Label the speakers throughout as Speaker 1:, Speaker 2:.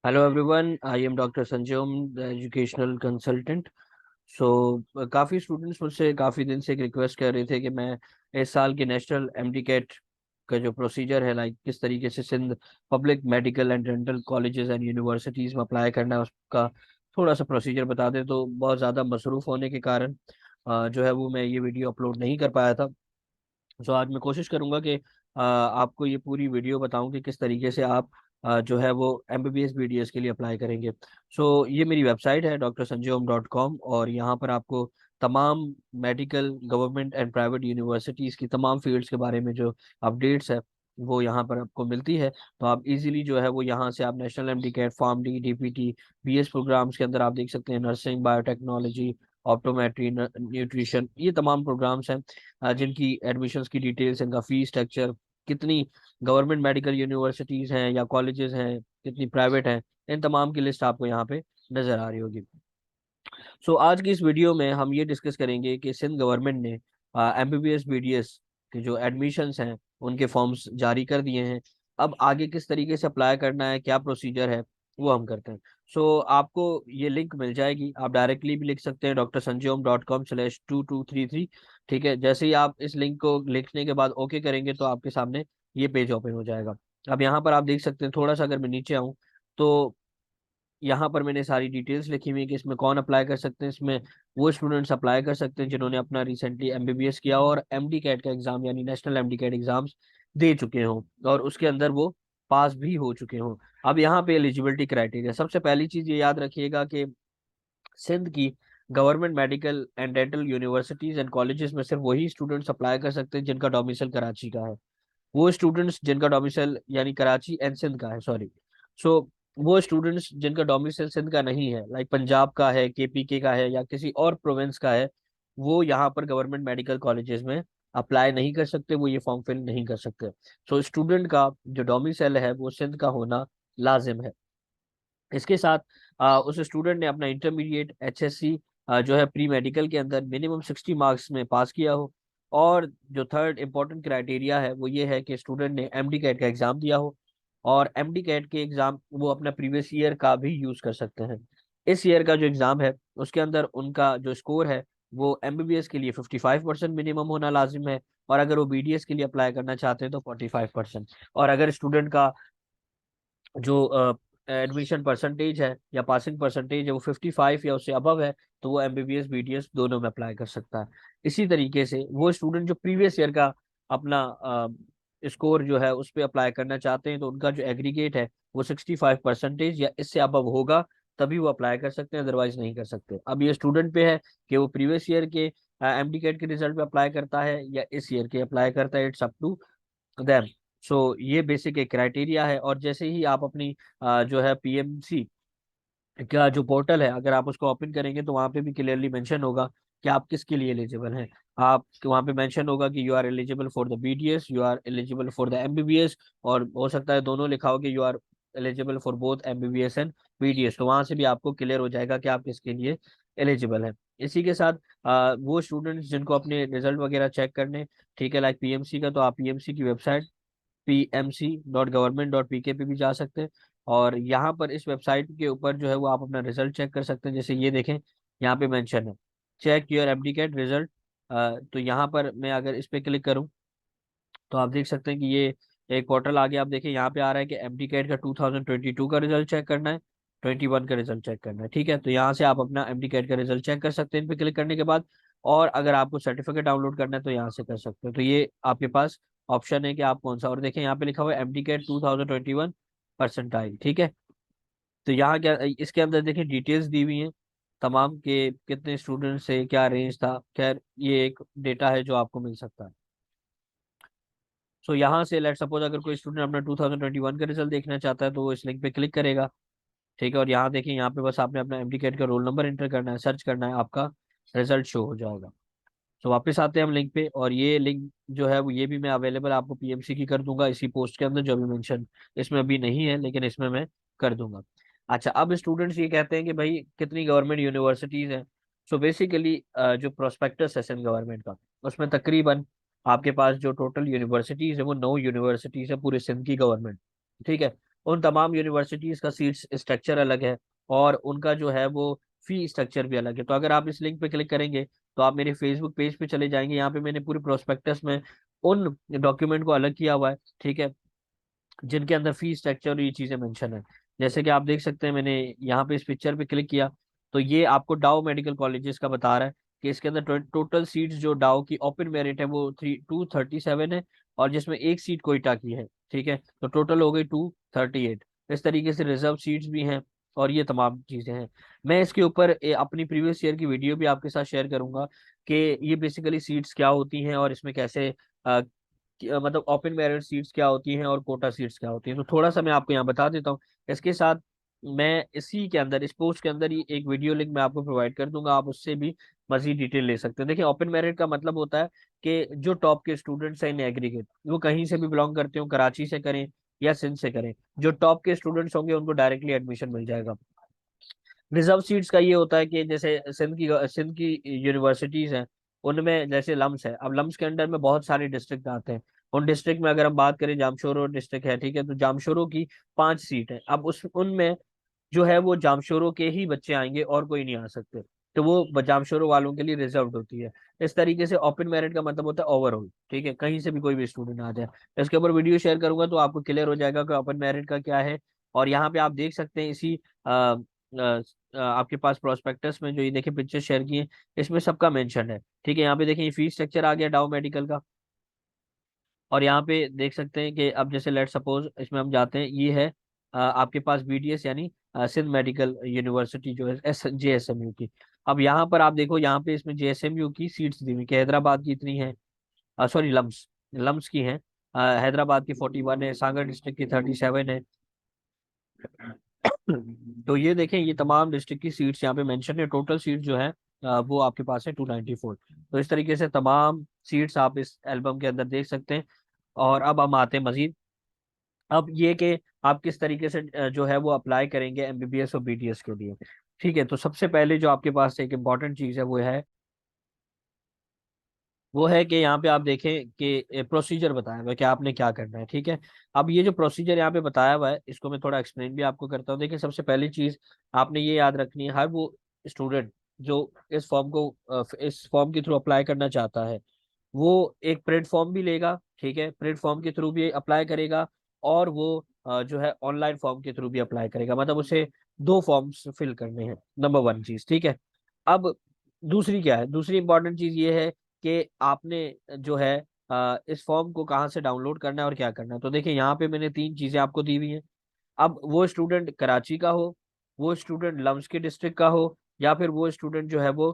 Speaker 1: Hello everyone, I am doctor Sanjay Om, the educational consultant. काफ़ी students मुझसे काफ़ी दिन से एक रिक्वेस्ट कर रहे थे कि मैं इस साल के नेशनल एमडी कैट का जो प्रोसीजर है, लाइक किस तरीके से Sindh public medical and dental colleges and universities में अप्लाई करना है, उसका थोड़ा सा प्रोसीजर बता दें। तो बहुत ज़्यादा मसरूफ़ होने के कारण जो है वो मैं ये वीडियो अपलोड नहीं कर पाया था। आज मैं कोशिश करूंगा कि आपको ये पूरी वीडियो बताऊं कि किस तरीके से आप जो है वो एमबीबीएस बीडीएस के लिए अप्लाई करेंगे। ये मेरी वेबसाइट है drsanjayom.com, और यहाँ पर आपको तमाम medical government and private universities की तमाम फील्ड्स के बारे में जो अपडेट्स है वो यहाँ पर आपको मिलती है। तो आप इजीली जो है वो यहाँ से आप national MD CAT, pharm D, DPT, BS programs के अंदर आप देख सकते हैं नर्सिंग, बायोटेक्नोलॉजी, ऑप्टोमेट्री, न्यूट्रिशन, ये तमाम प्रोग्राम्स हैं जिनकी एडमिशन्स की डिटेल्स, इनका फीस स्ट्रक्चर, कितनी गवर्नमेंट मेडिकल यूनिवर्सिटीज़ हैं या कॉलेजेस हैं, कितनी प्राइवेट हैं, इन तमाम की लिस्ट आपको यहाँ पे नज़र आ रही होगी। आज की इस वीडियो में हम ये डिस्कस करेंगे कि सिंध गवर्नमेंट ने एमबीबीएस बीडीएस के जो एडमिशन्स हैं उनके फॉर्म्स जारी कर दिए हैं। अब आगे किस तरीके से अप्लाई करना है, क्या प्रोसीजर है, वो हम करते हैं। आपको ये लिंक मिल जाएगी, आप डायरेक्टली भी लिख सकते हैं drsanjayom.com/2233। ठीक है, जैसे ही आप इस लिंक को लिखने के बाद ओके करेंगे तो आपके सामने ये पेज ओपन हो जाएगा। अब यहाँ पर आप देख सकते हैं, थोड़ा सा अगर मैं नीचे आऊँ तो यहाँ पर मैंने सारी डिटेल्स लिखी हुई है कि इसमें कौन अप्लाई कर सकते हैं। इसमें वो स्टूडेंट्स अप्लाई कर सकते हैं जिन्होंने अपना रिसेंटली एमबीबीएस किया हो और एमडी कैट का एग्जाम यानी नेशनल एमडी कैट एग्जाम्स दे चुके हों और उसके अंदर वो पास भी हो चुके हों। अब यहाँ पे एलिजिबिलिटी क्राइटेरिया, सबसे पहली चीज ये याद रखिएगा कि सिंध की government medical and dental universities and colleges में सिर्फ वही स्टूडेंट्स अप्लाई कर सकते हैं जिनका डोमिसाइल कराची का है। वो स्टूडेंट्स जिनका डोमिसाइल यानी कराची एंड सिंध का है, सॉरी। सो वो स्टूडेंट्स जिनका डोमिसाइल सिंध का नहीं है, लाइक पंजाब का है, केपीके का है या किसी और प्रोविंस का है, वो यहाँ पर गवर्नमेंट मेडिकल कॉलेजेस में अप्लाई नहीं कर सकते, वो ये फॉर्म फिल नहीं कर सकते। स्टूडेंट का जो डोमिसाइल है वो सिंध का होना लाजिम है। इसके साथ उस स्टूडेंट ने अपना इंटरमीडिएट एचएससी जो है प्री मेडिकल के अंदर मिनिमम 60 मार्क्स में पास किया हो। और जो थर्ड इम्पोर्टेंट क्राइटेरिया है वो ये है कि स्टूडेंट ने एमडी कैट का एग्जाम दिया हो, और एमडी कैट के एग्जाम वो अपना प्रीवियस ईयर का भी यूज कर सकते हैं। इस ईयर का जो एग्जाम है उसके अंदर उनका जो स्कोर है वो एमबीबीएस के लिए 55% मिनिमम होना लाजिम है, और अगर वो बीडीएस के लिए अप्लाई करना चाहते हैं तो 45%। और अगर स्टूडेंट का जो एडमिशन परसेंटेज है या पासिंग परसेंटेज है वो 55 या उससे अबव है, तो वो एमबीबीएस बीडीएस दोनों में अप्लाई कर सकता है। इसी तरीके से वो स्टूडेंट जो प्रीवियस ईयर का अपना स्कोर जो है उस पर अप्लाई करना चाहते हैं तो उनका जो एग्रीगेट है वो 65% या इससे अबव होगा, तभी वो अप्लाई कर सकते हैं, अदरवाइज नहीं कर सकते। अब ये स्टूडेंट पे है कि वो प्रीवियस ईयर के एमडी कैट के रिजल्ट पे अप्लाई करता है या इस ईयर के अप्लाई करता है, इट्स अप टू देम। ये बेसिक एक क्राइटेरिया है। और जैसे ही आप अपनी जो है पीएमसी का जो पोर्टल है, अगर आप उसको ओपन करेंगे तो वहाँ पे भी क्लियरली मेंशन होगा कि आप किसके लिए एलिजिबल हैं। आप वहाँ पे मेंशन होगा कि you are eligible for the BDS, you are eligible for the MBBS, और हो सकता है दोनों लिखा हो कि you are eligible for both MBBS and BDS. तो वहाँ से भी आपको क्लियर हो जाएगा कि आप किसके लिए एलिजिबल हैं। इसी के साथ वो स्टूडेंट्स जिनको अपने रिजल्ट वगैरह चेक करने, ठीक है, लाइक पीएमसी का, तो आप पीएमसी की वेबसाइट pmc.government.pk पे भी जा सकते हैं। और यहाँ पर इस वेबसाइट के ऊपर जो है वो आप अपना रिजल्ट चेक कर सकते हैं। जैसे ये देखें, यहाँ पे मेंशन है चेक योर एप्लीकेट रिजल्ट। तो यहाँ पर मैं अगर इस पे क्लिक करूँ तो आप देख सकते हैं कि ये एक पोर्टल आ गया। आप देखिए यहाँ पे आ रहा है कि एमडी कैट का 2022 का रिजल्ट चेक करना है, 21 का रिजल्ट चेक करना है। ठीक है, तो यहाँ से आप अपना एमडी कैट का रिजल्ट चेक कर सकते हैं इन पे क्लिक करने के बाद। और अगर आपको सर्टिफिकेट डाउनलोड करना है तो यहाँ से कर सकते हो। तो ये आपके पास ऑप्शन है कि आप कौन सा, और देखें यहाँ पे लिखा हुआ है एमडी कैट 2021 परसेंटाइल। ठीक है, तो यहाँ क्या इसके अंदर देखिए डिटेल्स दी हुई हैं तमाम के कितने स्टूडेंट से क्या रेंज था। खैर ये एक डेटा है जो आपको मिल सकता है। यहाँ से लेट सपोज अगर कोई स्टूडेंट अपना 2021 का रिजल्ट देखना चाहता है तो वो इस लिंक पे क्लिक करेगा। ठीक है, और यहाँ देखिए, यहाँ पे बस आपने अपना एमडी कैट का रोल नंबर एंटर करना है, सर्च करना है, आपका रिजल्ट शो हो जाएगा। वापस आते हैं हम लिंक पे, और ये लिंक जो है वो ये भी मैं अवेलेबल आपको पीएमसी की कर दूंगा इसी पोस्ट के अंदर, जो अभी मेंशन इसमें अभी नहीं है लेकिन इसमें मैं कर दूंगा। अच्छा, अब स्टूडेंट्स ये कहते हैं कि भाई कितनी गवर्नमेंट यूनिवर्सिटीज हैं। बेसिकली जो प्रोस्पेक्टस है सिंध गवर्नमेंट का, उसमें तकरीबन आपके पास जो टोटल यूनिवर्सिटीज है वो 9 यूनिवर्सिटीज है पूरे सिंध की गवर्नमेंट। ठीक है, उन तमाम यूनिवर्सिटीज का सीट स्ट्रक्चर अलग है, और उनका जो है वो फी स्ट्रक्चर भी अलग है। तो अगर आप इस लिंक पे क्लिक करेंगे तो आप मेरे फेसबुक पेज पे चले जाएंगे। यहाँ पे मैंने पूरी प्रोस्पेक्टस में उन डॉक्यूमेंट को अलग किया हुआ है, ठीक है, जिनके अंदर फी स्ट्रक्चर और ये चीजें मेंशन है। जैसे कि आप देख सकते हैं, मैंने यहाँ पे इस पिक्चर पे क्लिक किया तो ये आपको डाउ मेडिकल कॉलेजेस का बता रहा है कि इसके अंदर टोटल सीट्स जो डाउ की ओपन मेरिट है वो 237 है, और जिसमें एक सीट कोयटा की है, ठीक है, तो टोटल हो गई 238। इस तरीके से रिजर्व सीट्स भी हैं, और ये तमाम चीजें हैं। मैं इसके ऊपर अपनी प्रीवियस ईयर की वीडियो भी आपके साथ शेयर करूंगा कि ये बेसिकली सीट्स क्या होती हैं और इसमें कैसे मतलब ओपन मेरिट सीट्स क्या होती हैं और कोटा सीट्स क्या होती हैं। तो थोड़ा सा मैं आपको यहाँ बता देता हूँ। इसके साथ मैं इसी के अंदर, इस पोस्ट के अंदर ही एक वीडियो लिंक मैं आपको प्रोवाइड कर दूंगा, आप उससे भी मजीद डिटेल ले सकते हैं। देखिए, ओपन मेरिट का मतलब होता है कि जो टॉप के स्टूडेंट्स हैं इन एग्रीगेट, वो कहीं से भी बिलोंग करते हो, कराची से करें या सिंध से करें, जो टॉप के स्टूडेंट्स होंगे उनको डायरेक्टली एडमिशन मिल जाएगा। रिजर्व सीट्स का ये होता है कि जैसे सिंध की यूनिवर्सिटीज हैं, उनमें जैसे लम्स है, अब लम्स के अंडर में बहुत सारे डिस्ट्रिक्ट आते हैं। उन डिस्ट्रिक्ट में अगर हम बात करें, जामशोरो डिस्ट्रिक्ट है, ठीक है, तो जामशोरो की 5 सीट है। अब उस उनमें जो है वो जामशोरो के ही बच्चे आएंगे और कोई नहीं आ सकते, तो वो जामशोरो वालों के लिए रिजर्व्ड होती है। इस तरीके से ओपन मेरिट का मतलब होता है ओवरऑल, ठीक है, कहीं से भी कोई भी स्टूडेंट आ जाए। इसके ऊपर वीडियो शेयर करूंगा तो आपको क्लियर हो जाएगा कि ओपन मेरिट का क्या है। और यहाँ पे आप देख सकते हैं इसी आपके पास प्रोस्पेक्टस में जो ये देखिए पिक्चर शेयर की है, इसमें सबका मेंशन है, ठीक है। यहाँ पे देखिए फीस स्ट्रक्चर आ गया डाउ मेडिकल का, और यहाँ पे देख सकते हैं कि अब जैसे लेट सपोज इसमें हम जाते हैं, ये है आपके पास बीडीएस यानी सिंध मेडिकल यूनिवर्सिटी जो है JSMU की। अब यहाँ पर आप देखो, यहाँ पे इसमें JSMU की सीट्स दी हुई कि हैदराबाद की इतनी है, सॉरी लम्स लम्स की हैं। हैदराबाद की 41 है, सागर डिस्ट्रिक्ट की 37 है। तो ये देखें, ये तमाम डिस्ट्रिक्ट की सीट्स यहाँ पे मेंशन है। टोटल सीट जो है वो आपके पास है 294। तो इस तरीके से तमाम सीट्स आप इस एल्बम के अंदर देख सकते हैं। और अब हम आते हैं मजीद, अब ये कि आप किस तरीके से जो है वो अप्लाई करेंगे MBBS और BDS के लिए। ठीक है, तो सबसे पहले जो आपके पास एक इम्पॉर्टेंट चीज़ है वो है कि यहाँ पे आप देखें कि प्रोसीजर बताया हुआ है कि आपने क्या करना है, ठीक है। अब ये जो प्रोसीजर यहाँ पे बताया हुआ है, इसको मैं थोड़ा एक्सप्लेन भी आपको करता हूँ। देखिए, सबसे पहली चीज़ आपने ये याद रखनी है, हर वो स्टूडेंट जो इस फॉर्म के थ्रू अप्लाई करना चाहता है, वो एक प्लेटफॉर्म भी लेगा, ठीक है, प्लेटफॉर्म के थ्रू भी अप्लाई करेगा, और वो जो है ऑनलाइन फॉर्म के थ्रू भी अप्लाई करेगा। मतलब उसे 2 फॉर्म्स फिल करने हैं, नंबर 1 चीज, ठीक है। अब दूसरी क्या है, दूसरी इंपॉर्टेंट चीज ये है कि आपने जो है इस फॉर्म को कहाँ से डाउनलोड करना है और क्या करना है। तो देखिए, यहाँ पे मैंने 3 चीजें आपको दी हुई हैं। अब वो स्टूडेंट कराची का हो, वो स्टूडेंट लम्स के डिस्ट्रिक्ट का हो, या फिर वो स्टूडेंट जो है वो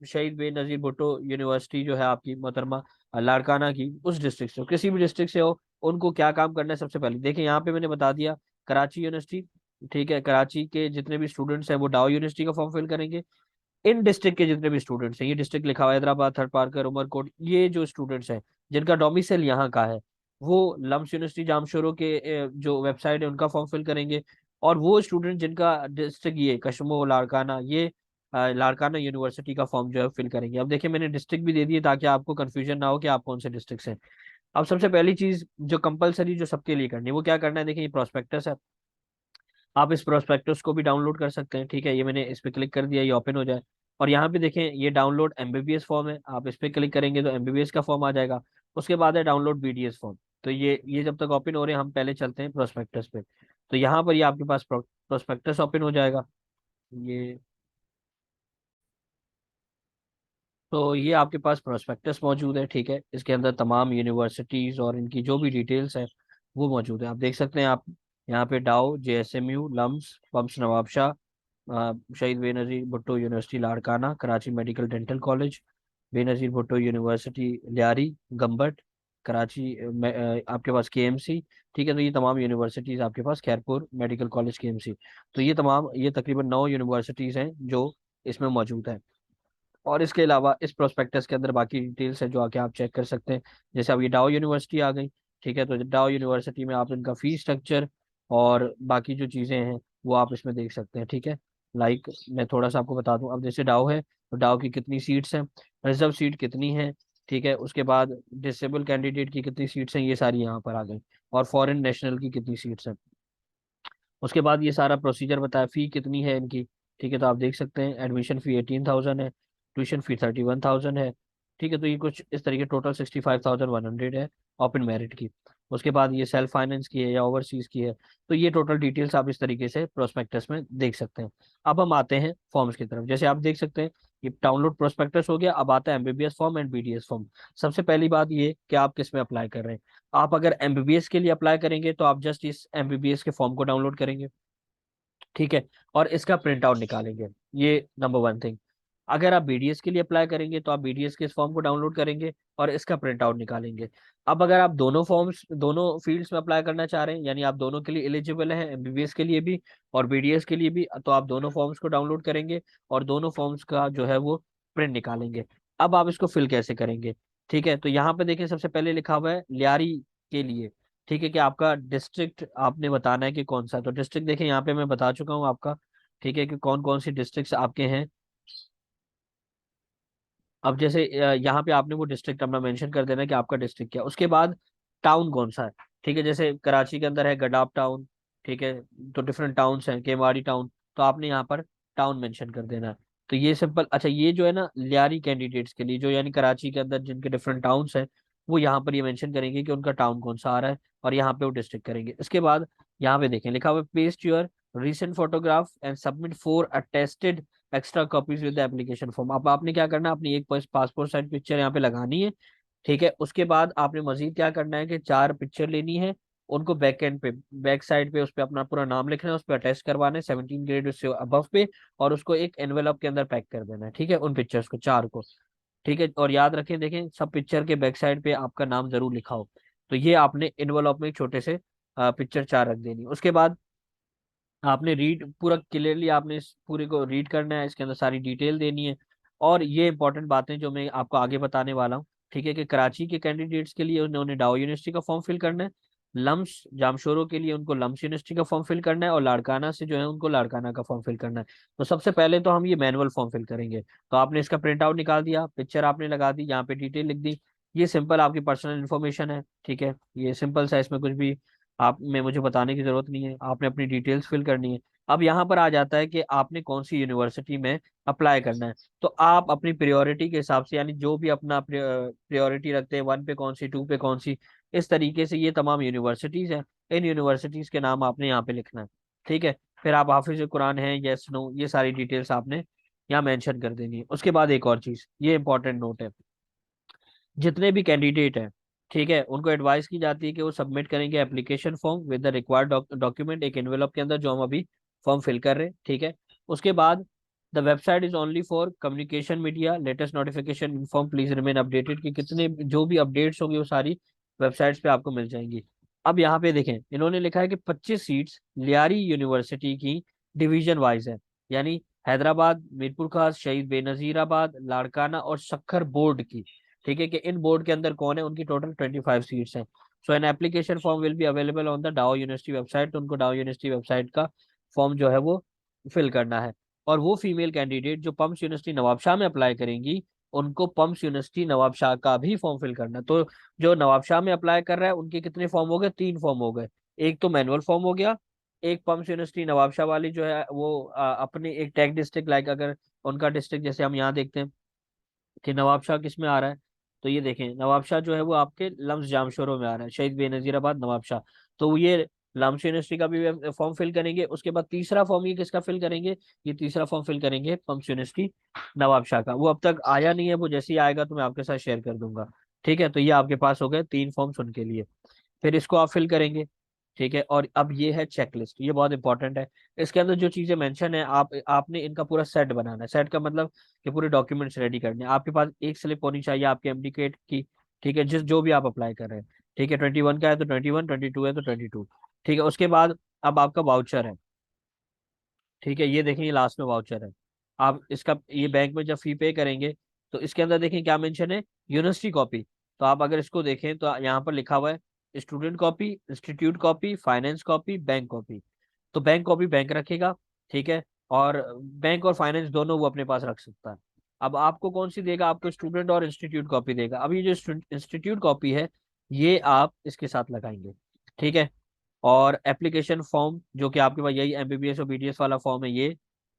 Speaker 1: शहीद बेनजीर भुट्टो यूनिवर्सिटी जो है आपकी मोहतरमा लाड़काना की, उस डिस्ट्रिक्ट से हो, किसी भी डिस्ट्रिक्ट से हो, उनको क्या काम करना है। सबसे पहले देखिए, यहाँ पे मैंने बता दिया कराची यूनिवर्सिटी, ठीक है, कराची के जितने भी स्टूडेंट्स हैं वो डाउ यूनिवर्सिटी का फॉर्म फिल करेंगे। इन डिस्ट्रिक्ट के जितने भी स्टूडेंट्स हैं, ये डिस्ट्रिक्ट लिखा हुआ है हैदराबाद, थर्ड पार्कर, उमरकोट, ये जो स्टूडेंट्स हैं जिनका डोमिसाइल यहाँ का है, वो लम्स यूनिवर्सिटी जामशोरो के जो वेबसाइट है उनका फॉर्म फिल करेंगे। और वो स्टूडेंट जिनका डिस्ट्रिक्ट ये कश्मीर लाड़काना, ये लाड़काना यूनिवर्सिटी का फॉर्म जो है फिल करेंगे। अब देखिए, मैंने डिस्ट्रिक्ट भी दे दिए ताकि आपको कंफ्यूजन ना हो कि आप कौन से डिस्ट्रिक्ट से हैं। अब सबसे पहली चीज जो कंपलसरी जो सबके लिए करनी है, वो क्या करना है। देखिए, ये प्रोस्पेक्टस है, आप इस प्रोस्पेक्टस को भी डाउनलोड कर सकते हैं, ठीक है। ये मैंने इस पे क्लिक कर दिया, ये ओपन हो जाए। और यहाँ पे देखें, ये डाउनलोड MBBS फॉर्म है, आप इस पे क्लिक करेंगे तो MBBS का फॉर्म आ जाएगा। उसके बाद है डाउनलोड BDS फॉर्म। तो ये जब तक ओपन हो रहे हैं, हम पहले चलते हैं प्रोस्पेक्टस पे। तो यहाँ पर ये आपके पास प्रोस्पेक्टस ओपन हो जाएगा। ये तो ये आपके पास प्रोस्पेक्टस मौजूद है, ठीक है। इसके अंदर तमाम यूनिवर्सिटीज और इनकी जो भी डिटेल्स है वो मौजूद है, आप देख सकते हैं। आप यहाँ पे डाउ, JSMU, lumps, PUMHS Nawabshah, Shaheed Benazir Bhutto university Larkana, Karachi medical dental college, Benazir Bhutto university Lyari Gambat, Karachi आपके पास KMC, ठीक है। तो ये तमाम यूनिवर्सिटीज़ आपके पास, खैरपुर मेडिकल कॉलेज KMC। तो ये तकरीबन 9 यूनिवर्सिटीज़ हैं जो इसमें मौजूद है। और इसके अलावा इस प्रोस्पेक्टस के अंदर बाकी डिटेल्स है जो आके आप चेक कर सकते हैं। जैसे अब ये डाउ यूनिवर्सिटी आ गई, ठीक है, तो डाउ यूनिवर्सिटी में आप इनका फीस स्ट्रक्चर और बाकी जो चीज़ें हैं वो आप इसमें देख सकते हैं, ठीक है। लाइक मैं थोड़ा सा आपको बता दूं, अब जैसे डाउ है तो डाउ की कितनी सीट्स हैं, रिजर्व सीट कितनी है, ठीक है, उसके बाद डिसेबल कैंडिडेट की कितनी सीट्स हैं, ये सारी यहाँ पर आ गई। और फॉरेन नेशनल की कितनी सीट्स हैं। उसके बाद ये सारा प्रोसीजर बताया, फी कितनी है इनकी। ठीक है, तो आप देख सकते हैं एडमिशन फी 18,000 है, ट्यूशन फी 31,000 है। ठीक है, तो ये कुछ इस तरीके टोटल 65,100 है ओपन मेरिट की। उसके बाद ये सेल्फ फाइनेंस की है या ओवरसीज की है। तो ये टोटल डिटेल्स आप इस तरीके से प्रोस्पेक्टस में देख सकते हैं। अब हम आते हैं फॉर्म्स की तरफ। जैसे आप देख सकते हैं ये डाउनलोड प्रोस्पेक्टस हो गया, अब आता है MBBS form and BDS form. सबसे पहली बात ये कि आप किस में अप्लाई कर रहे हैं। आप अगर एमबीबीएस के लिए अप्लाई करेंगे तो आप जस्ट इस एमबीबीएस के फॉर्म को डाउनलोड करेंगे। ठीक है, और इसका प्रिंट आउट निकालेंगे। ये नंबर वन थिंग। अगर आप बीडीएस के लिए अप्लाई करेंगे तो आप बीडीएस के इस फॉर्म को डाउनलोड करेंगे और इसका प्रिंट आउट निकालेंगे। अब अगर आप दोनों फॉर्म्स दोनों फील्ड्स में अप्लाई करना चाह रहे हैं, यानी आप दोनों के लिए एलिजिबल हैं, एमबीबीएस के लिए भी और बीडीएस के लिए भी, तो आप दोनों फॉर्म्स को डाउनलोड करेंगे और दोनों फॉर्म्स का जो है वो प्रिंट निकालेंगे। अब आप इसको फिल कैसे करेंगे। ठीक है, तो यहाँ पे देखिए सबसे पहले लिखा हुआ है लियारी के लिए। ठीक है, कि आपका डिस्ट्रिक्ट आपने बताना है कि कौन सा। तो डिस्ट्रिक्ट देखें यहाँ पे मैं बता चुका हूँ आपका। ठीक है, कि कौन कौन सी डिस्ट्रिक्ट्स आपके हैं। अब जैसे यहाँ पे आपने वो डिस्ट्रिक्ट अपना मेंशन कर देना है कि आपका डिस्ट्रिक्ट क्या है। उसके बाद टाउन कौन सा है। ठीक है, जैसे कराची के अंदर है गडाप टाउन। ठीक है, तो डिफरेंट टाउन्स हैं, केमाड़ी टाउन। तो आपने यहाँ पर टाउन मेंशन कर देना है। तो ये सिंपल। अच्छा, ये जो है ना लियारी कैंडिडेट्स के लिए, जो यानी कराची के अंदर जिनके डिफरेंट टाउन्स हैं, वो यहाँ पर ये मेंशन करेंगे कि उनका टाउन कौन सा आ रहा है और यहाँ पे वो डिस्ट्रिक्ट करेंगे। इसके बाद यहाँ पे देखें लिखा हुआ है paste your recent photograph and submit 4 attested extra copies with application form. अब आपने क्या करना है, अपनी एक पासपोर्ट साइज पिक्चर यहाँ पे लगानी है। ठीक है, उसके बाद आपने मजीद क्या करना है कि 4 पिक्चर लेनी है, उनको बैक एंड पे बैक साइड पे उस पर अपना पूरा नाम लिखना है, उस पर अटैच करवाना है 17 ग्रेड उससे अबव पे, और उसको एक एनवेलप के अंदर पैक कर देना है। ठीक है, उन पिक्चर्स को 4 को। ठीक है, और याद रखें देखें सब पिक्चर के बैक साइड पे आपका नाम जरूर लिखा हो। तो ये आपने एनवेलप में एक छोटे से पिक्चर 4 रख देनी। उसके बाद आपने रीड पूरा क्लियरली आपने इस पूरे को रीड करना है, इसके अंदर सारी डिटेल देनी है। और ये इंपॉर्टेंट बातें जो मैं आपको आगे बताने वाला हूँ। ठीक है, कि कराची के कैंडिडेट्स के लिए उन्होंने डाउ यूनिवर्सिटी का फॉर्म फिल करना है। लम्स जामशोरों के लिए उनको लम्स यूनिवर्सिटी का फॉर्म फिल करना है, और लाड़काना से जो है उनको लाड़काना का फॉर्म फिल करना है। तो सबसे पहले तो हम ये मैनुअल फॉर्म फिल करेंगे। तो आपने इसका प्रिंट आउट निकाल दिया, पिक्चर आपने लगा दी, यहाँ पे डिटेल लिख दी। ये सिंपल आपकी पर्सनल इन्फॉर्मेशन है। ठीक है, ये सिंपल सा, इसमें कुछ भी आप में मुझे बताने की जरूरत नहीं है, आपने अपनी डिटेल्स फिल करनी है। अब यहाँ पर आ जाता है कि आपने कौन सी यूनिवर्सिटी में अप्लाई करना है। तो आप अपनी प्रायोरिटी के हिसाब से, यानी जो भी अपना प्रायोरिटी रखते हैं, 1 पे कौन सी, 2 पे कौन सी, इस तरीके से ये तमाम यूनिवर्सिटीज हैं। इन यूनिवर्सिटीज के नाम आपने यहाँ पे लिखना है। ठीक है, फिर आप हाफिज कुरान है यस नो, ये सारी डिटेल्स आपने यहाँ मेंशन कर देनी है। उसके बाद एक और चीज, ये इंपॉर्टेंट नोट है, जितने भी कैंडिडेट हैं, ठीक है, उनको एडवाइस की जाती है कि वो सबमिट करेंगे application form with the required document, एक एनवेलप के अंदर जो हम अभी फॉर्म फिल कर रहे हैं। ठीक है, उसके बाद the website is only for communication media, latest notification inform please remain updated, कि कितने जो भी अपडेट्स होंगी वो सारी वेबसाइट्स पे आपको मिल जाएंगी। अब यहाँ पे देखें इन्होंने लिखा है कि 25 सीट्स लियारी यूनिवर्सिटी की डिवीजन वाइज है, यानी हैदराबाद, मीरपुर खास, शहीद बेनजीराबाद, लाड़काना और सक्खर बोर्ड की। ठीक है, कि इन बोर्ड के अंदर कौन है, उनकी टोटल 25 सीट्स हैं। So an application form will be available on the Dow university website. तो उनको डाउ यूनिवर्सिटी वेबसाइट का फॉर्म जो है वो फिल करना है। और वो फीमेल कैंडिडेट जो पम्स यूनिवर्सिटी नवाबशाह में अप्लाई करेंगी, उनको पम्स यूनिवर्सिटी नवाबशाह का भी फॉर्म फिल करना है। तो जो नवाबशाह में अप्लाई कर रहा है उनके कितने फॉर्म हो गए, 3 फॉर्म हो गए। एक तो मैनुअल फॉर्म हो गया, एक पम्स यूनिवर्सिटी नवाबशाह वाली जो है वो अपने एक टैग डिस्ट्रिक्ट, लाइक अगर उनका डिस्ट्रिक्ट जैसे हम यहाँ देखते हैं कि नवाबशाह किस में आ रहा है, तो ये देखें नवाबशाह जो है वो आपके लम्स जामशोरों में आ रहा है, शहीद बेनजीराबाद नवाबशाह। तो ये लम्स यूनिवर्सिटी का भी फॉर्म फिल करेंगे। उसके बाद तीसरा फॉर्म ये किसका फिल करेंगे, ये तीसरा फॉर्म फिल करेंगे पम्स यूनिवर्सिटी नवाबशाह का। वो अब तक आया नहीं है, वो जैसे ही आएगा तो मैं आपके साथ शेयर कर दूंगा। ठीक है, तो ये आपके पास हो गए 3 फॉर्म्स उनके लिए। फिर इसको आप फिल करेंगे। ठीक है, और अब ये है चेकलिस्ट, ये बहुत इंपॉर्टेंट है। इसके अंदर जो चीजें मेंशन है, आपने इनका पूरा सेट बनाना है। सेट का मतलब कि पूरे डॉक्यूमेंट्स रेडी करने हैं। आपके पास एक स्लिप होनी चाहिए आपके एमडीकेट की। ठीक है, जिस जो भी आप अप्लाई कर रहे हैं। ठीक है, 21 का है तो 21, 22 है तो 22। ठीक है, उसके बाद अब आपका वाउचर है। ठीक है, ये देखें ये लास्ट में वाउचर है। आप इसका ये बैंक में जब फी पे करेंगे तो इसके अंदर देखें क्या मेंशन है, यूनिवर्सिटी कॉपी। तो आप अगर इसको देखें तो यहाँ पर लिखा हुआ है student copy, institute copy, finance copy, bank copy. तो बैंक कॉपी बैंक रखेगा। ठीक है, और बैंक और फाइनेंस दोनों वो अपने पास रख सकता है। अब आपको कौन सी देगा, आपको स्टूडेंट और इंस्टीट्यूट कॉपी देगा। अब ये जो इंस्टीट्यूट कॉपी है ये आप इसके साथ लगाएंगे। ठीक है, और एप्लीकेशन फॉर्म जो कि आपके पास यही एमबीबीएस और बीडीएस वाला फॉर्म है, ये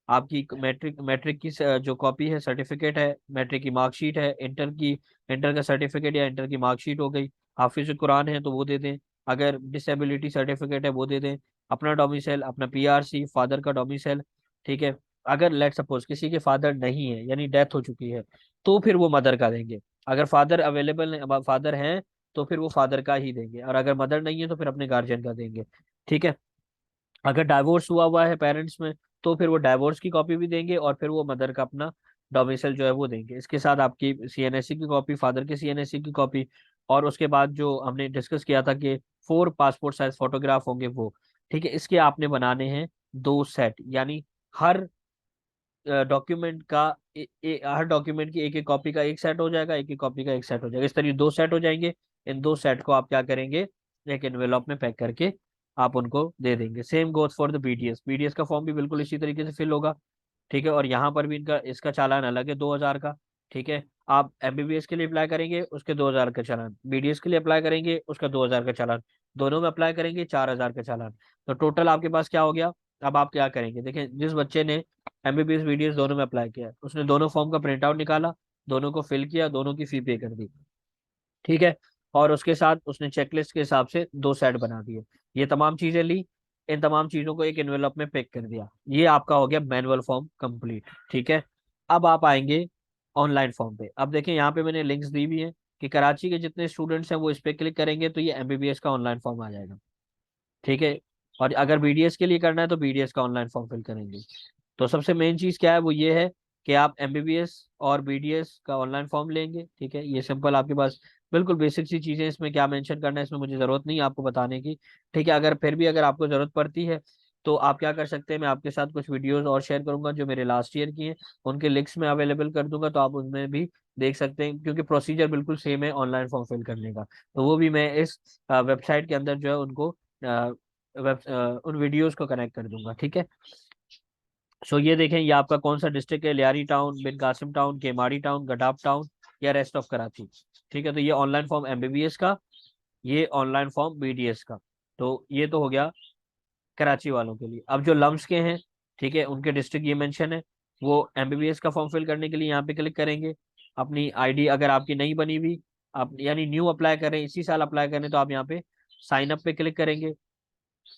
Speaker 1: आपकी मैट्रिक मैट्रिक की जो कॉपी है, सर्टिफिकेट है, मैट्रिक की मार्कशीट है, इंटर का सर्टिफिकेट या इंटर की मार्कशीट हो गई, हाफिज कुरान है तो वो दे दें, अगर डिसेबिलिटी सर्टिफिकेट है वो दे दें, अपना डोमिसाइल, अपना पीआरसी, फादर का डोमिसाइल। ठीक है। अगर लेट सपोज किसी के फादर नहीं है यानी डेथ हो चुकी है, तो फिर वो मदर का देंगे। अगर फादर अवेलेबल फादर हैं तो फिर वो फादर का ही देंगे, और अगर मदर नहीं है तो फिर अपने गार्जियन का देंगे। ठीक है। अगर डाइवोर्स हुआ हुआ है पेरेंट्स में, तो फिर वो डाइवोर्स की कॉपी भी देंगे, और फिर वो मदर का अपना डोमिसाइल जो है वो देंगे। इसके साथ आपकी सीएनएससी की कॉपी, फादर की सीएनएससी की कॉपी, और उसके बाद जो हमने डिस्कस किया था कि 4 पासपोर्ट साइज फोटोग्राफ होंगे वो। ठीक है। इसके आपने बनाने हैं 2 सेट, यानी हर डॉक्यूमेंट का हर डॉक्यूमेंट की एक एक कॉपी का एक सेट हो जाएगा, एक एक कॉपी का एक सेट हो जाएगा, इस तरीके 2 सेट हो जाएंगे। इन 2 सेट को आप क्या करेंगे, एक एनवेलप में पैक करके आप उनको दे देंगे। Same goes for the BDS, BDS का फॉर्म भी बिल्कुल इसी तरीके से फिल होगा। ठीक है। और यहाँ पर भी इनका इसका चालान अलग है 2000 का। ठीक है। आप एमबीबीएस के लिए अप्लाई करेंगे उसके 2000 का चालान, बीडीएस के लिए अप्लाई करेंगे उसका 2000 का चालान, दोनों में अप्लाई करेंगे 4000 का चालान। तो टोटल आपके पास क्या हो गया। अब आप क्या करेंगे, देखें, जिस बच्चे ने एमबीबीएस बीडीएस दोनों में अप्लाई किया है, उसने दोनों फॉर्म का प्रिंट आउट निकाला, दोनों को फिल किया, दोनों की फी पे कर दी। ठीक है। और उसके साथ उसने चेकलिस्ट के हिसाब से 2 सेट बना दिए। ये तमाम चीजें ली, इन तमाम चीजों को एक एनवेलप में पैक कर दिया। ये आपका हो गया मैनुअल फॉर्म कंप्लीट। ठीक है। अब आप आएंगे ऑनलाइन फॉर्म पे। अब देखें यहाँ पे मैंने लिंक्स दी हुई हैं कि कराची के जितने स्टूडेंट्स हैं वो इस पे क्लिक करेंगे तो ये एमबीबीएस का ऑनलाइन फॉर्म आ जाएगा। ठीक है। और अगर बीडीएस के लिए करना है तो बीडीएस का ऑनलाइन फॉर्म फिल करेंगे। तो सबसे मेन चीज क्या है, वो ये है कि आप एमबीबीएस और बीडीएस का ऑनलाइन फॉर्म लेंगे। ठीक है। ये सिंपल आपके पास बिल्कुल बेसिक सी चीजें, इसमें क्या मेंशन करना है इसमें मुझे जरूरत नहीं है आपको बताने की। ठीक है। अगर फिर भी अगर आपको जरूरत पड़ती है तो आप क्या कर सकते हैं, मैं आपके साथ कुछ वीडियोस और शेयर करूंगा जो मेरे लास्ट ईयर की हैं, उनके लिंक्स में अवेलेबल कर दूंगा, तो आप उनमें भी देख सकते हैं, क्योंकि प्रोसीजर बिल्कुल सेम है ऑनलाइन फॉर्म फिल करने का। तो वो भी मैं इस वेबसाइट के अंदर जो है उनको उन वीडियोस को कनेक्ट कर दूंगा। ठीक है। सो ये देखें, ये आपका कौन सा डिस्ट्रिक्ट है, Lyari town, Bin Qasim town, Kemari town, Gadap town, या रेस्ट ऑफ कराची। ठीक है। तो ये ऑनलाइन फॉर्म एमबीबीएस का, ये ऑनलाइन फॉर्म बीडीएस का। तो ये तो हो गया कराची वालों के लिए। अब जो लम्स के हैं, ठीक है, उनके डिस्ट्रिक्ट ये मेंशन है, वो एमबीबीएस का फॉर्म फिल करने के लिए यहाँ पे क्लिक करेंगे। अपनी आईडी अगर आपकी नहीं बनी हुई, आप यानी न्यू अप्लाई करें, इसी साल अप्लाई करें, तो आप यहाँ पे साइन अप पे क्लिक करेंगे,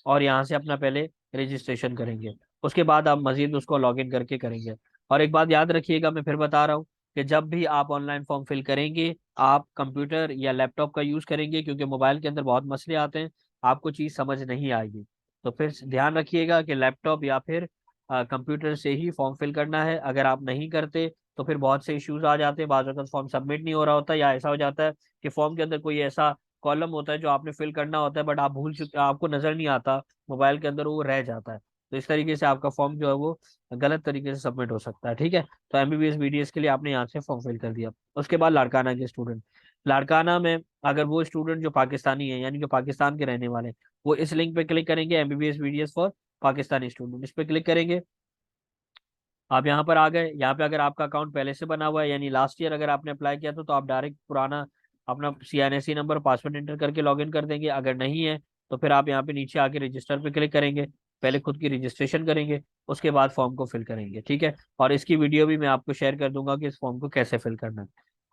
Speaker 1: और यहाँ से अपना पहले रजिस्ट्रेशन करेंगे। उसके बाद आप मजीद उसको लॉगिन करके करेंगे। और एक बात याद रखिएगा, मैं फिर बता रहा हूँ कि जब भी आप ऑनलाइन फॉर्म फिल करेंगे, आप कंप्यूटर या लैपटॉप का यूज़ करेंगे, क्योंकि मोबाइल के अंदर बहुत मसले आते हैं, आपको चीज़ समझ नहीं आएगी। तो फिर ध्यान रखिएगा कि लैपटॉप या फिर कंप्यूटर से ही फॉर्म फिल करना है। अगर आप नहीं करते तो फिर बहुत से इश्यूज आ जाते हैं, बाज़ वक़्त फॉर्म सबमिट नहीं हो रहा होता, या ऐसा हो जाता है कि फॉर्म के अंदर कोई ऐसा कॉलम होता है जो आपने फिल करना होता है, बट आप भूल चुके, आपको नजर नहीं आता मोबाइल के अंदर, वो रह जाता है। तो इस तरीके से आपका फॉर्म जो है वो गलत तरीके से सबमिट हो सकता है। ठीक है। तो एमबीबीएस बीडीएस के लिए आपने यहाँ से फॉर्म फिल कर दिया। उसके बाद लाड़काना के स्टूडेंट, लाड़काना में अगर वो स्टूडेंट जो पाकिस्तानी है, यानी जो पाकिस्तान के रहने वाले हैं, वो इस लिंक पे क्लिक करेंगे, MBBS BDS for Pakistani student, इस पे क्लिक करेंगे। आप यहाँ पर आ गए। यहाँ पे अगर आपका अकाउंट पहले से बना हुआ है, यानी लास्ट ईयर अगर आपने अप्लाई किया था, तो आप डायरेक्ट पुराना अपना सीएनएससी नंबर, पासवर्ड एंटर करके लॉगिन कर देंगे। अगर नहीं है तो फिर आप यहाँ पे नीचे आके रजिस्टर पे क्लिक करेंगे, पहले खुद की रजिस्ट्रेशन करेंगे, उसके बाद फॉर्म को फिल करेंगे। ठीक है। और इसकी वीडियो भी मैं आपको शेयर कर दूंगा कि इस फॉर्म को कैसे फिल करना है।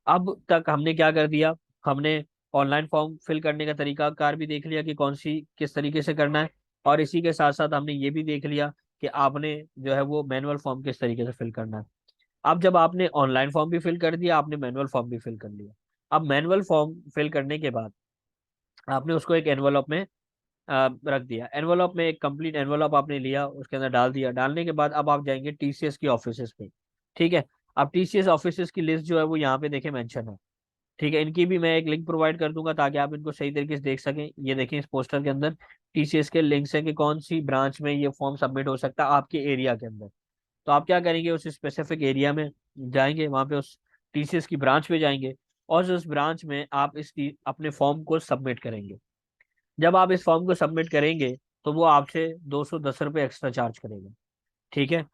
Speaker 1: अब तक हमने क्या कर दिया, हमने ऑनलाइन फॉर्म फिल करने का तरीका कार भी देख लिया कि कौन सी किस तरीके से करना है, और इसी के साथ साथ हमने ये भी देख लिया कि आपने जो है वो मैनुअल फॉर्म किस तरीके से फिल करना है। अब जब आपने ऑनलाइन फॉर्म भी फिल कर दिया, आपने मैनुअल फॉर्म भी फिल कर लिया, अब मैनुअल फॉर्म फिल करने के बाद आपने उसको एक एनवलप में रख दिया। एनवलप में एक कंप्लीट एनवलप आपने लिया, उसके अंदर डाल दिया। डालने के बाद अब आप जाएंगे टीसीएस की ऑफिसेज पे। ठीक है। अब टीसीएस ऑफिसेज की लिस्ट जो है वो यहाँ पे देखें मेंशन है। ठीक है। इनकी भी मैं एक लिंक प्रोवाइड कर दूंगा ताकि आप इनको सही तरीके से देख सकें। ये देखें, इस पोस्टर के अंदर टीसीएस के लिंक्स हैं कि कौन सी ब्रांच में ये फॉर्म सबमिट हो सकता है आपके एरिया के अंदर। तो आप क्या करेंगे, उस स्पेसिफिक एरिया में जाएंगे, वहां पे उस टीसीएस की ब्रांच पे जाएंगे, और उस ब्रांच में आप अपने फॉर्म को सबमिट करेंगे। जब आप इस फॉर्म को सबमिट करेंगे तो वो आपसे 210 रुपये एक्स्ट्रा चार्ज करेगा। ठीक है।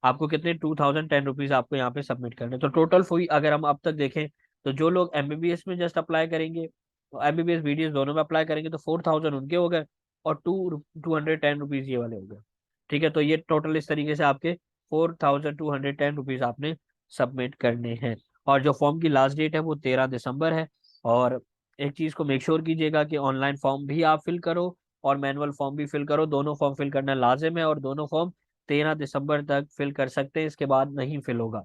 Speaker 1: आपको कितने 2010 रुपीज आपको यहाँ पे सबमिट करने। तो टोटल फी अगर हम अब तक देखें, तो जो लोग एमबीबीएस में जस्ट अप्लाई करेंगे, तो एमबीबीएस बीडीएस दोनों में अप्लाई करेंगे, तो 4000 उनके हो गए, और 210 रुपीज ये वाले हो गए। ठीक है, तो ये टोटल इस तरीके से आपके 4210 रुपीज आपने सबमिट करने हैं। और जो फॉर्म की लास्ट डेट है वो 13 दिसंबर है। और एक चीज को मेक श्योर कीजिएगा कि ऑनलाइन फॉर्म भी आप फिल करो और मैनुअल फॉर्म भी फिल करो, दोनों फॉर्म फिल करना लाजिम है, और दोनों फॉर्म 13 दिसंबर तक फिल कर सकते हैं, इसके बाद नहीं फिल होगा।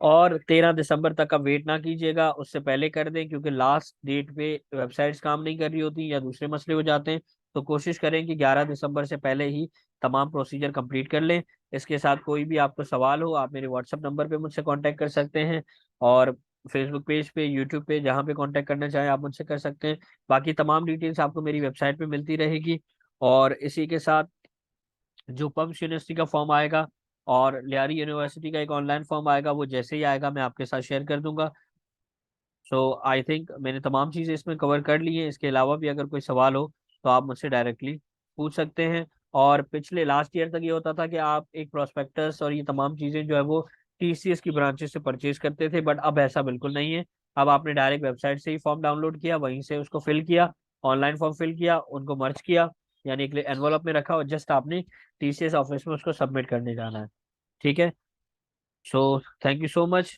Speaker 1: और 13 दिसंबर तक का वेट ना कीजिएगा, उससे पहले कर दें, क्योंकि लास्ट डेट पे वेबसाइट्स काम नहीं कर रही होती या दूसरे मसले हो जाते हैं। तो कोशिश करें कि 11 दिसंबर से पहले ही तमाम प्रोसीजर कंप्लीट कर लें। इसके साथ कोई भी आपको सवाल हो, आप मेरे व्हाट्सएप नंबर पे मुझसे कांटेक्ट कर सकते हैं, और फेसबुक पेज पे, यूट्यूब पे, जहाँ पे कांटेक्ट करना चाहें आप मुझसे कर सकते हैं। बाकी तमाम डिटेल्स आपको मेरी वेबसाइट पे मिलती रहेगी। और इसी के साथ जो पंप्स यूनिवर्सिटी का फॉर्म आएगा और लियारी यूनिवर्सिटी का एक ऑनलाइन फॉर्म आएगा, वो जैसे ही आएगा मैं आपके साथ शेयर कर दूंगा। सो आई थिंक मैंने तमाम चीज़ें इसमें कवर कर ली हैं। इसके अलावा भी अगर कोई सवाल हो तो आप मुझसे डायरेक्टली पूछ सकते हैं। और पिछले लास्ट ईयर तक ये होता था कि आप एक प्रोस्पेक्टस और ये तमाम चीज़ें जो है वो टीसीएस की ब्रांचेस से परचेज करते थे, बट अब ऐसा बिल्कुल नहीं है। अब आपने डायरेक्ट वेबसाइट से ही फॉर्म डाउनलोड किया, वहीं से उसको फिल किया, ऑनलाइन फॉर्म फिल किया, उनको मर्ज किया, यानी एक एनवलप में रखा, और जस्ट आपने टीसीएस ऑफिस में उसको सबमिट करने जाना है। ठीक है। So thank you so much.